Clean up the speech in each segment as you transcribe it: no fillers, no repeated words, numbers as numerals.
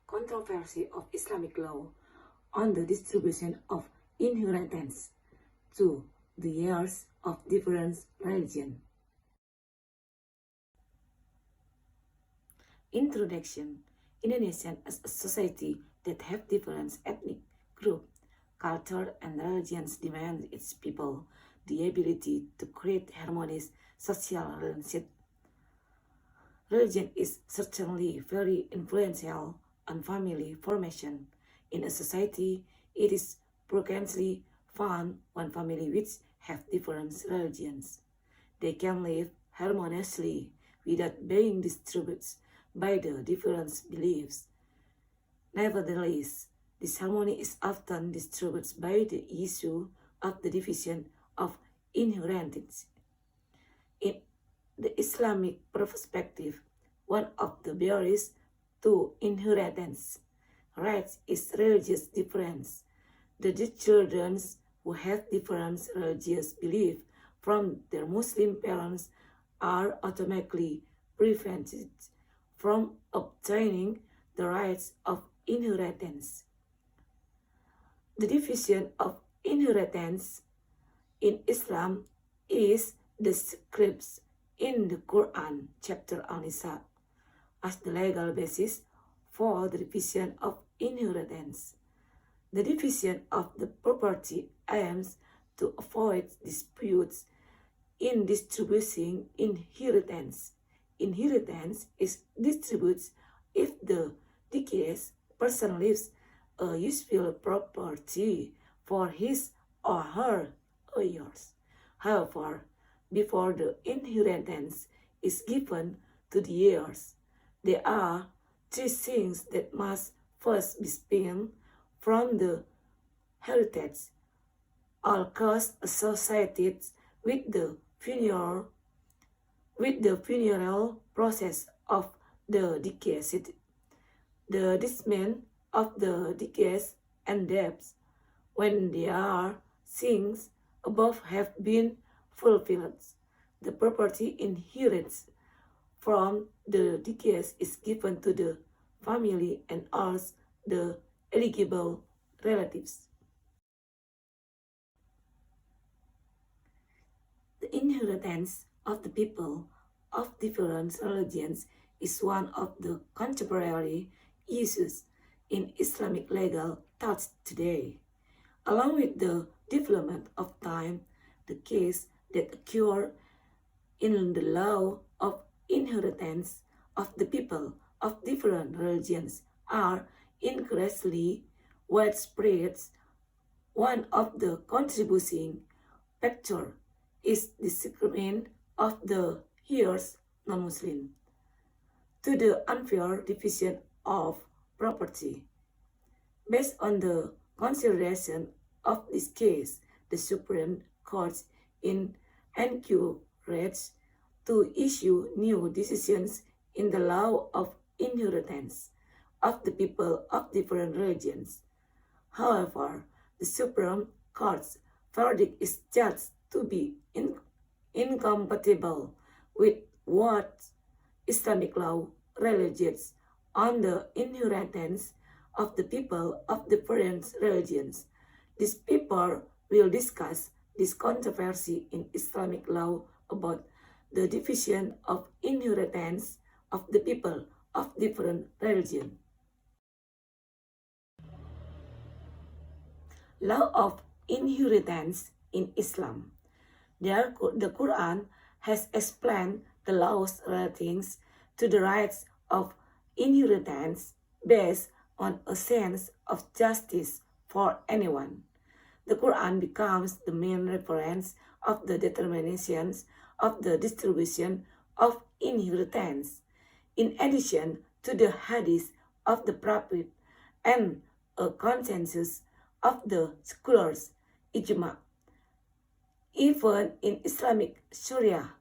controversy of Islamic law on the distribution of inheritance to the heirs of different religions. Introduction. Indonesia as a society that have different ethnic groups, culture, and religions demands its people the ability to create harmonious social relations. Religion is certainly very influential on family formation. In a society, it is frequently found one family which have different religions. They can live harmoniously without being disturbed by the different beliefs. Nevertheless, this harmony is often disturbed by the issue of the division of inheritance. In the Islamic perspective, one of the barriers to inheritance rights is religious difference. The children who have different religious beliefs from their Muslim parents are automatically prevented from obtaining the rights of inheritance. The division of inheritance in Islam is described in the Quran chapter An-Nisa as the legal basis for the division of inheritance. The division of the property aims to avoid disputes in distributing inheritance. Inheritance is distributed if the deceased person leaves a useful property for his or her heirs. However, before the inheritance is given to the heirs, there are three things that must first be spent from the heritage. All costs associated with the funeral process of the deceased, the dismay of the deceased, and debts. When there are things above have been fulfilled, the property inherited from the deceased is given to the family and all the eligible relatives. The inheritance of the people of different religions is one of the contemporary issues in Islamic legal thought today. Along with the development of time, the case that occur in the law of inheritance of the people of different religions are increasingly widespread. One of the contributing factors is disagreement of the heirs non-Muslim to the unfair division of property. Based on the consideration of this case, the Supreme Court encouraged to issue new decisions in the law of inheritance of the people of different religions. However, the Supreme Court's verdict is judged to be incompatible with what Islamic law relates on the inheritance of the people of different religions. This paper will discuss this controversy in Islamic law about the division of inheritance of the people of different religions. Law of inheritance in Islam. The Quran has explained the laws relating to the rights of inheritance based on a sense of justice for anyone. The Quran becomes the main reference of the determinations of the distribution of inheritance. In addition to the hadith of the Prophet and a consensus of the scholars, ijma. Even in Islamic Sharia,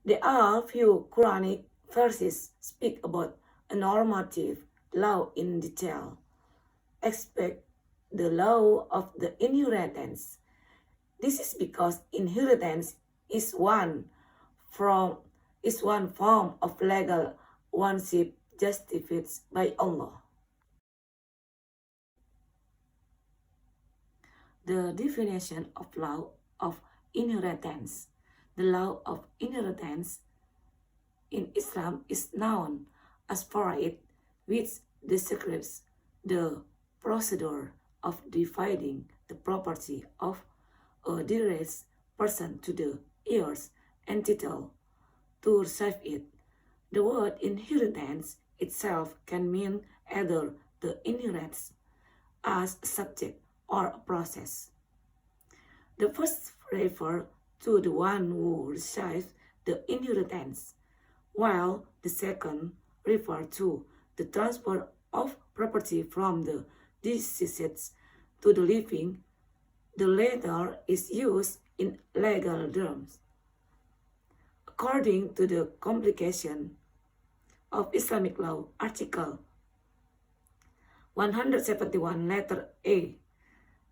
there are few Quranic verses speak about a normative law in detail. Expect the law of the inheritance. This is because inheritance is one form of legal ownership justified by Allah. The definition of law of inheritance. The law of inheritance in Islam is known as fara'id, which describes the procedure of dividing the property of a deceased person to the heirs entitled to receive it. The word inheritance itself can mean either the inheritance as a subject or a process. The first refers to the one who receives the inheritance, while the second refers to the transfer of property from the deceased to the living. The latter is used in legal terms. According to the complication of Islamic law, Article 171, letter A,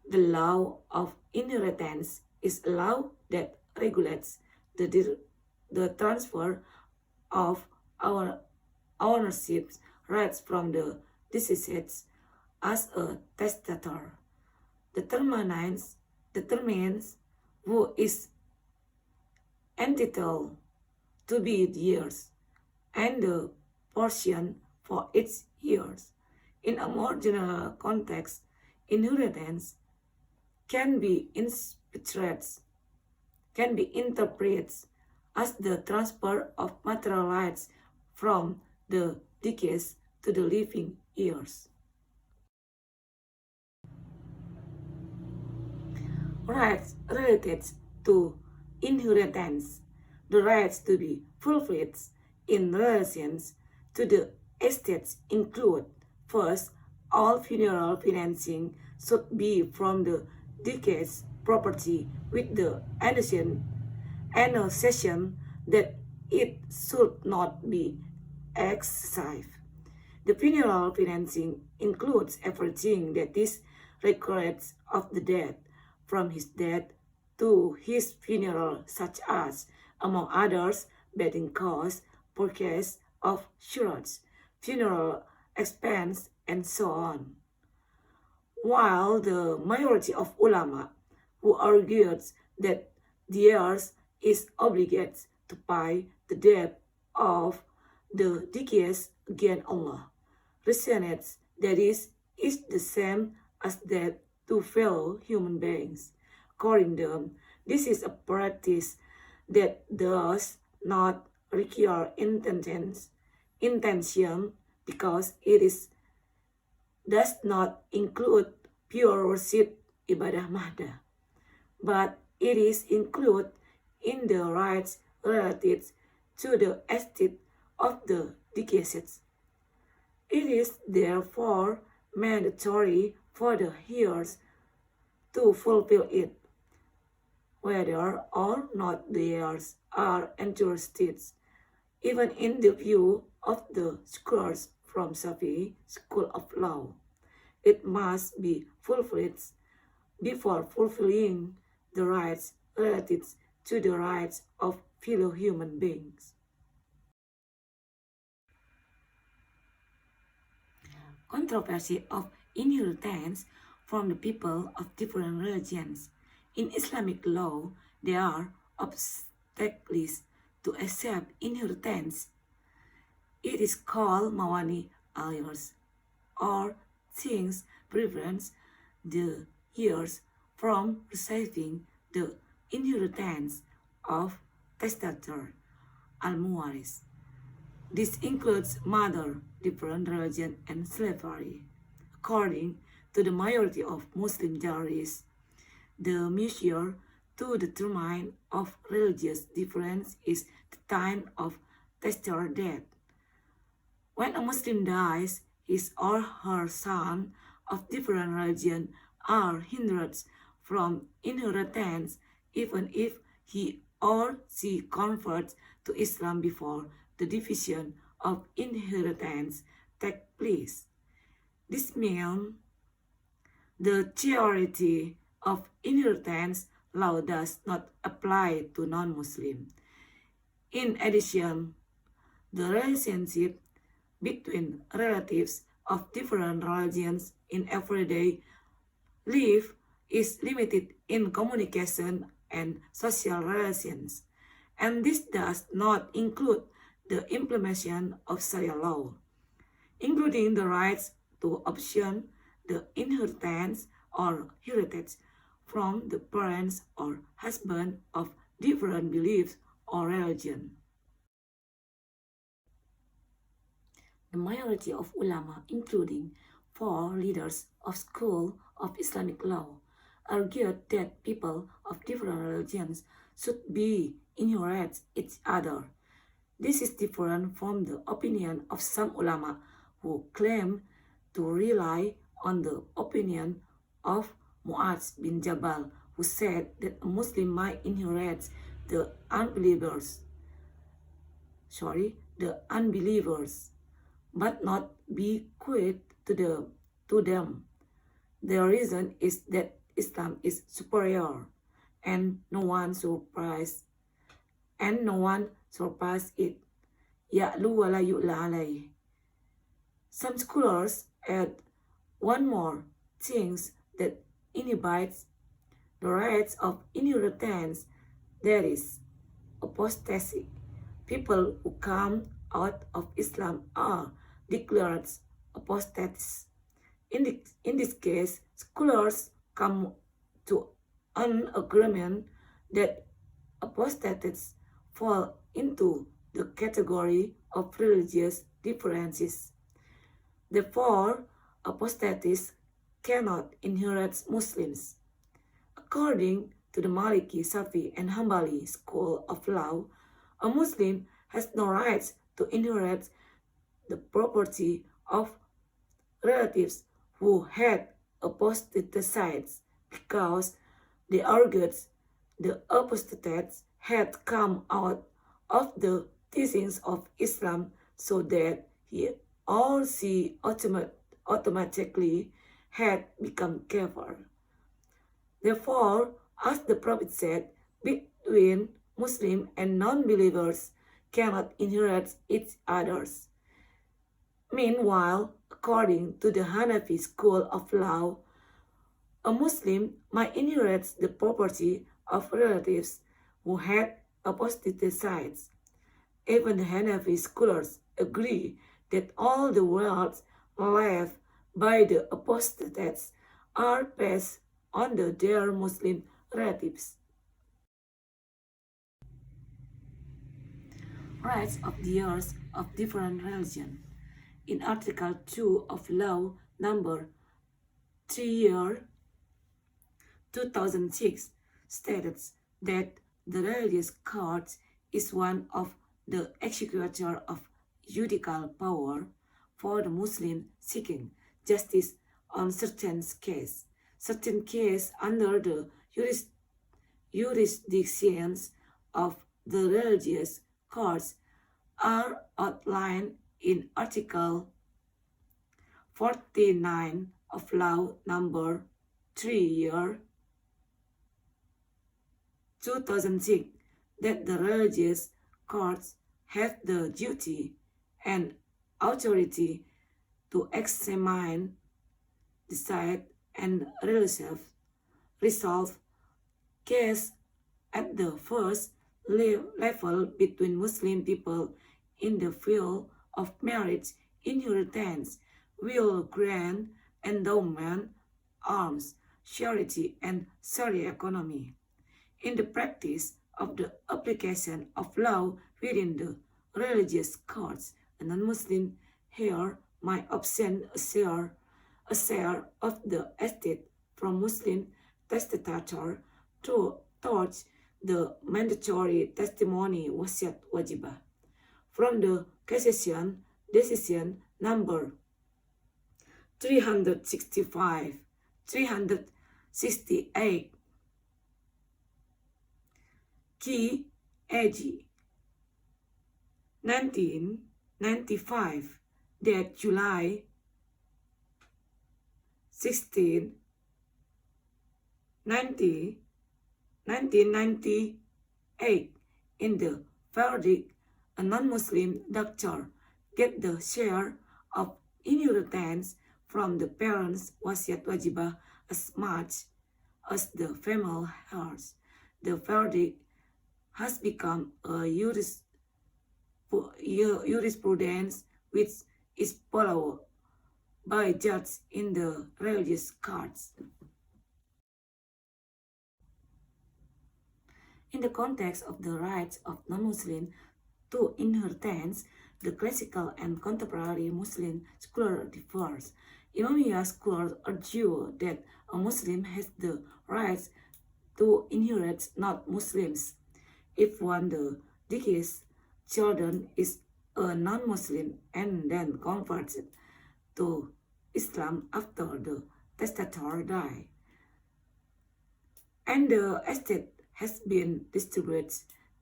the law of inheritance is a law that regulates the transfer of our ownership rights from the deceased as a testator. Determines who is entitled to be the heirs and the portion for its heirs. In a more general context, inheritance can be interpreted as the transfer of material rights from the deceased to the living heirs. Rights related to inheritance. The rights to be fulfilled in relation to the estates include: first, all funeral financing should be from the deceased property with the annexation that it should not be excessive. The funeral financing includes everything that is required of the dead, from his death to his funeral, such as, among others, bedding costs, purchase of shrouds, funeral expense, and so on. While the majority of ulama who argues that the heirs is obligated to pay the debt of the deceased against Allah, resonates that is the same as that to fellow human beings. According to them, this is a practice that does not require intention because does not include pure worship ibadah mahda, but it is included in the rights related to the estate of the deceased. It is therefore mandatory for the heirs to fulfill it, whether or not the heirs are interested. Even in the view of the scholars from Shafi'i School of Law, it must be fulfilled before fulfilling the rights related to the rights of fellow human beings. Controversy of inheritance from the people of different religions. In Islamic law, there are obstacles to accept inheritance. It is called mawani al-heirs, or things prevents the heirs from receiving the inheritance of testator al-muwaris. This includes murder, different religion, and slavery. According to the majority of Muslim theorists, the measure to determine of religious difference is the time of testator death. When a Muslim dies, his or her son of different religion are hindered from inheritance even if he or she converts to Islam before the division of inheritance takes place. This means the theory of inheritance law does not apply to non-Muslims. In addition, the relationship between relatives of different religions in everyday life is limited in communication and social relations, and this does not include the implementation of Sharia law, including the rights to option, the inheritance or heritage from the parents or husband of different beliefs or religion. The majority of ulama, including four leaders of school of Islamic law, argued that people of different religions should be inherit each other. This is different from the opinion of some ulama who claim to rely on the opinion of Mu'adh bin Jabal, who said that a Muslim might inherit the unbelievers, but not bequeath to them. The reason is that Islam is superior, and no one surpassed it. Ya'lu wa la yu'la alayh. Some scholars add one more thing that inhibits the rights of inheritance, that is apostasy. People who come out of Islam are declared apostates. In this case, scholars come to an agreement that apostates fall into the category of religious differences. Therefore, apostates cannot inherit Muslims. According to the Maliki, Shafi, and Hanbali school of law, a Muslim has no rights to inherit the property of relatives who had apostatized, because they argued the apostates had come out of the teachings of Islam, so that he or she automatically had become kafir. Therefore, as the Prophet said, between Muslim and non-believers cannot inherit each other's. Meanwhile, according to the Hanafi school of law, a Muslim might inherit the property of relatives who had apostatized. Even the Hanafi scholars agree that all the wealth left by the apostates are passed on to their Muslim relatives. Rights of the heirs of different religions. In Article 2 of Law Number 3/2006 states that the religious court is one of the executor of judicial power for the Muslim seeking justice on certain cases. Certain cases under the jurisdictions of the religious courts are outlined in Article 49 of Law Number 3/2006, that the religious courts have the duty and authority to examine, decide, and resolve cases at the first level between Muslim people in the field of marriage, inheritance, will, grant, endowment, alms, charity, and Sharia economy. In the practice of the application of law within the religious courts, a non-Muslim heir might obtain a share of the estate from Muslim testator towards the mandatory testimony wasiat wajibah. From the cassation decision number 368 Key AG 1995, that July 16, 1998, in the verdict, a non-Muslim doctor get the share of inheritance from the parents wasiat wajibah as much as the female heirs. The verdict has become a jurisprudence which is followed by judges in the religious courts. In the context of the rights of non-Muslims to inheritance, the classical and contemporary Muslim scholar differs. Imamiyah scholars argue that a Muslim has the rights to inherit non-Muslims. If one the deceased children is a non-Muslim and then converts to Islam after the testator died, and the estate has been distributed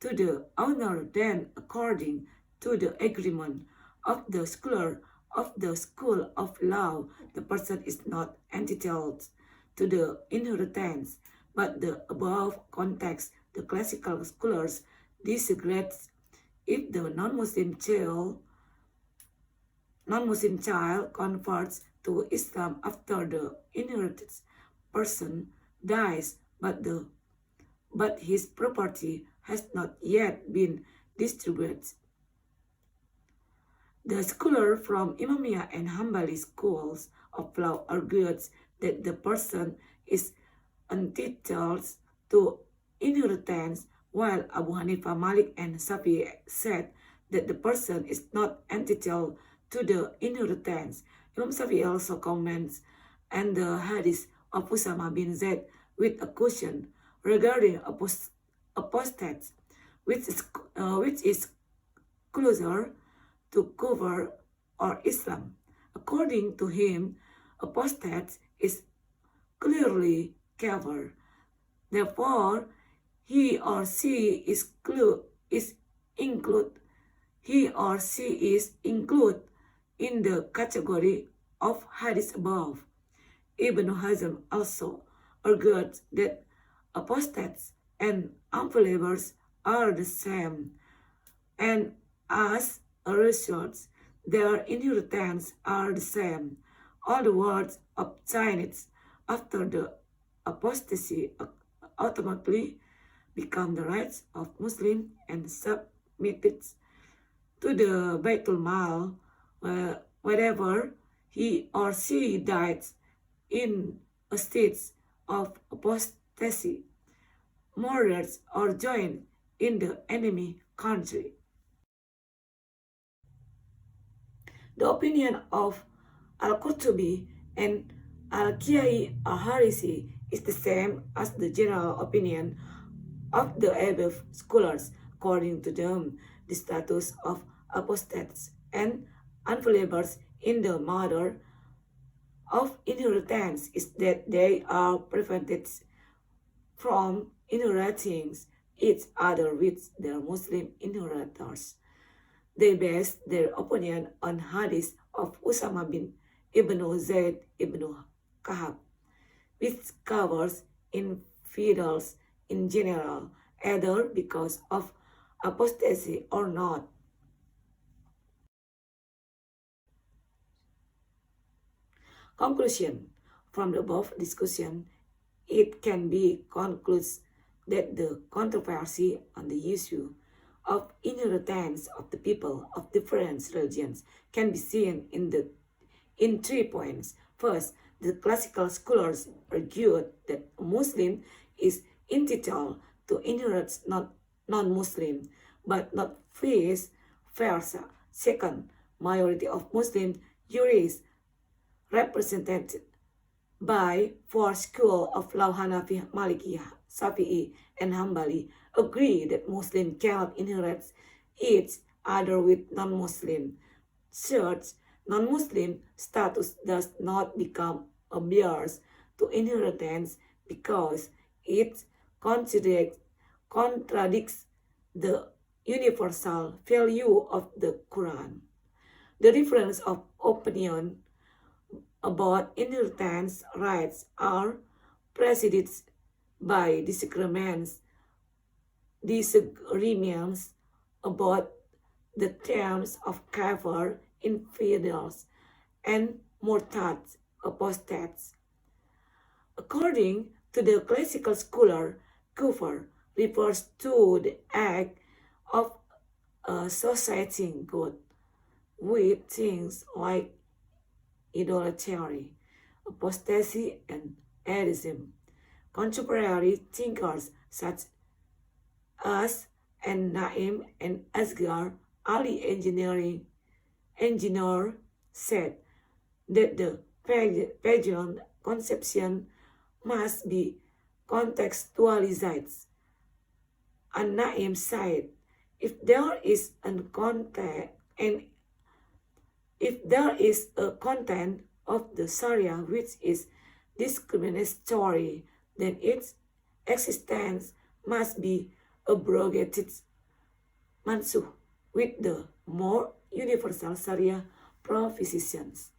to the owner, then according to the agreement of the scholar of the school of law, the person is not entitled to the inheritance. But the above context, the classical scholars disagree. If the non-Muslim child converts to Islam after the inherited person dies, but his property has not yet been distributed. The scholar from Imamiyah and Hanbali schools of law argued that the person is entitled to inheritance, while Abu Hanifa, Malik, and Shafi'i said that the person is not entitled to the inheritance. Imam Shafi'i also comments on the hadith of Usama bin Zaid with a question regarding apostates, which is closer to kufr or Islam. According to him, apostate is clearly kafir. Therefore, he or she is included in the category of hadith above. Ibn Hazm also argued that apostates and unbelievers are the same, and as a result, their inheritance are the same. All the words obtained after the apostasy automatically become the rights of Muslims and submitted to the Baitul Mal wherever he or she died in a state of apostasy, murdered, or joined in the enemy country. The opinion of Al-Qurtubi and Al-Qiyai al-Harisi is the same as the general opinion of the above scholars. According to them, the status of apostates and unbelievers in the matter of inheritance is that they are prevented from inheriting each other with their Muslim inheritors. They base their opinion on hadith of Usama bin Ibn Zayd ibn Kahab, which covers infidels in general, either because of apostasy or not. Conclusion. From the above discussion, it can be concluded that the controversy on the issue of inheritance of the people of different religions can be seen in 3 points. First, the classical scholars argued that a Muslim is entitled to inherit non-Muslim, but not vice versa. Second, majority of Muslim jurists represented by 4 schools of law Hanafi, Maliki, Shafi'i, and Hanbali agree that Muslims cannot inherit each other with non-Muslim. Third, non-Muslim status does not become a bias to inheritance because it contradicts the universal value of the Quran. The difference of opinion about inheritance rights are preceded by disagreements about the terms of kafir, infidels, and murtads, apostates. According to the classical scholar, kufr refers to the act of associating God with things like idolatry, apostasy, and atheism. Contemporary thinkers such as Naim and Asghar Ali engineer said that the pagan conception must be contextualized. And Naim said, if there is and if there is a content of the Sharia which is discriminatory, then its existence must be abrogated, mansuh, with the more universal Sharia provisions.